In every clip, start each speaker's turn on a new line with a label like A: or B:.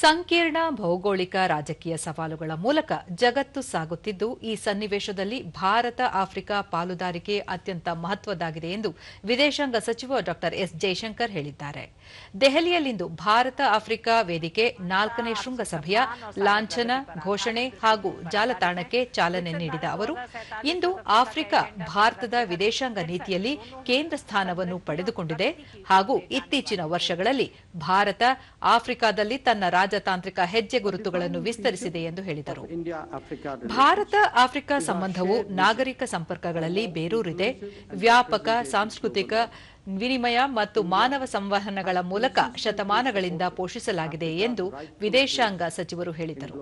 A: ಸಂಕೀರ್ಣ ಭೌಗೋಳಿಕ ರಾಜಕೀಯ ಸವಾಲುಗಳ ಮೂಲಕ ಜಗತ್ತು ಸಾಗುತ್ತಿದ್ದು ಈ ಸನ್ನಿವೇಶದಲ್ಲಿ ಭಾರತ ಆಫ್ರಿಕಾ ಪಾಲುದಾರಿಕೆ ಅತ್ಯಂತ ಮಹತ್ವದ್ದಾಗಿದೆ ಎಂದು ವಿದೇಶಾಂಗ ಸಚಿವ ಡಾ ಎಸ್ ಜೈಶಂಕರ್ ಹೇಳಿದ್ದಾರೆ. ದೆಹಲಿಯಲ್ಲಿಂದು ಭಾರತ ಆಫ್ರಿಕಾ ವೇದಿಕೆ 4ನೇ ಶೃಂಗಸಭೆಯ ಲಾಂಛನ, ಘೋಷಣೆ ಹಾಗೂ ಜಾಲತಾಣಕ್ಕೆ ಚಾಲನೆ ನೀಡಿದ ಅವರು, ಇಂದು ಆಫ್ರಿಕಾ ಭಾರತದ ವಿದೇಶಾಂಗ ನೀತಿಯಲ್ಲಿ ಕೇಂದ್ರ ಸ್ಥಾನವನ್ನು ಪಡೆದುಕೊಂಡಿದೆ ಹಾಗೂ ಇತ್ತೀಚಿನ ವರ್ಷಗಳಲ್ಲಿ ಭಾರತ ಆಫ್ರಿಕಾದಲ್ಲಿ ತನ್ನ ರಾಜತಾಂತ್ರಿಕ ಹೆಜ್ಜೆ ಗುರುತುಗಳನ್ನು ವಿಸ್ತರಿಸಿದೆ ಎಂದು ಹೇಳಿದರು. ಭಾರತ ಆಫ್ರಿಕಾ ಸಂಬಂಧವು ನಾಗರಿಕ ಸಂಪರ್ಕಗಳಲ್ಲಿ ಬೇರೂರಿದೆ, ವ್ಯಾಪಕ ಸಾಂಸ್ಕೃತಿಕ ವಿನಿಮಯ ಮತ್ತು ಮಾನವ ಸಂವಹನಗಳ ಮೂಲಕ ಶತಮಾನಗಳಿಂದ ಪೋಷಿಸಲಾಗಿದೆ ಎಂದು ವಿದೇಶಾಂಗ ಸಚಿವರು ಹೇಳಿದರು.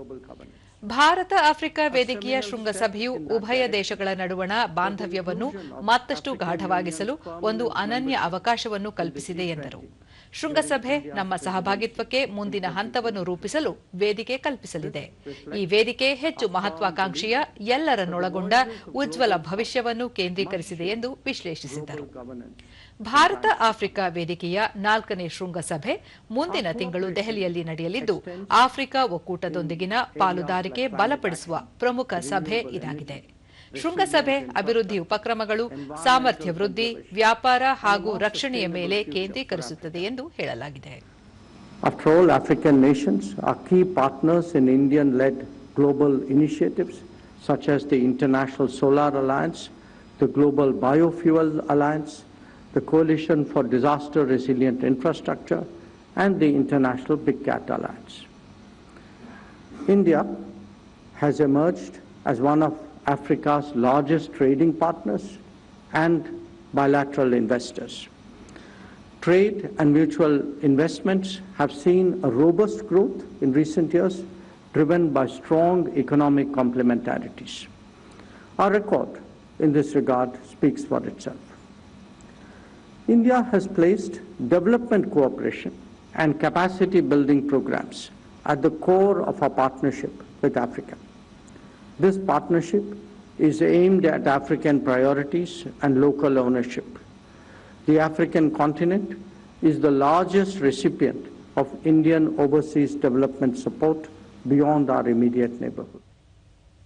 A: ಭಾರತ ಆಫ್ರಿಕಾ ವೇದಿಕೆಯ ಶೃಂಗಸಭೆಯು ಉಭಯ ದೇಶಗಳ ನಡುವಣ ಬಾಂಧವ್ಯವನ್ನು ಮತ್ತಷ್ಟು ಗಾಢವಾಗಿಸಲು ಒಂದು ಅನನ್ಯ ಅವಕಾಶವನ್ನು ಕಲ್ಪಿಸಿದೆ ಎಂದರು. ಶೃಂಗಸಭೆ ನಮ್ಮ ಸಹಭಾಗಿತ್ವಕ್ಕೆ ಮುಂದಿನ ಹಂತವನ್ನು ರೂಪಿಸಲು ವೇದಿಕೆ ಕಲ್ಪಿಸಲಿದೆ. ಈ ವೇದಿಕೆ ಹೆಚ್ಚು ಮಹತ್ವಾಕಾಂಕ್ಷೆಯ ಎಲ್ಲರನ್ನೊಳಗೊಂಡ ಉಜ್ವಲ ಭವಿಷ್ಯವನ್ನು ಕೇಂದ್ರೀಕರಿಸಿದೆ ಎಂದು ವಿಶ್ಲೇಷಿಸಿದರು. ಭಾರತ ಆಫ್ರಿಕಾ ವೇದಿಕೆಯ 4ನೇ ಶೃಂಗಸಭೆ ಮುಂದಿನ ತಿಂಗಳು ದೆಹಲಿಯಲ್ಲಿ ನಡೆಯಲಿದ್ದು, ಆಫ್ರಿಕಾ ಒಕ್ಕೂಟದೊಂದಿಗಿನ ಪಾಲುದಾರಿಕೆ ಬಲಪಡಿಸುವ ಪ್ರಮುಖ ಸಭೆ ಇದಾಗಿದೆ. ಶೃಂಗಸಭೆ ಅಭಿವೃದ್ಧಿ ಉಪಕ್ರಮಗಳು, ಸಾಮರ್ಥ್ಯ ವೃದ್ಧಿ, ವ್ಯಾಪಾರ ಹಾಗೂ ರಕ್ಷಣೆಯ ಮೇಲೆ ಕೇಂದ್ರೀಕರಿಸುತ್ತದೆ ಎಂದು ಹೇಳಲಾಗಿದೆ.
B: After all, African nations are key partners in Indian-led global initiatives such as the International Solar Alliance, the Global Biofuel Alliance, the Coalition for Disaster Resilient Infrastructure, and the International Big Cat Alliance. India has emerged as one of Africa's largest trading partners and bilateral investors. Trade and mutual investments have seen a robust growth in recent years, driven by strong economic complementarities. Our record in this regard speaks for itself. India has placed development cooperation and capacity building programs at the core of our partnership with Africa. This partnership is aimed at African priorities and local ownership. The African continent is the largest recipient of Indian overseas development support beyond our immediate neighborhood.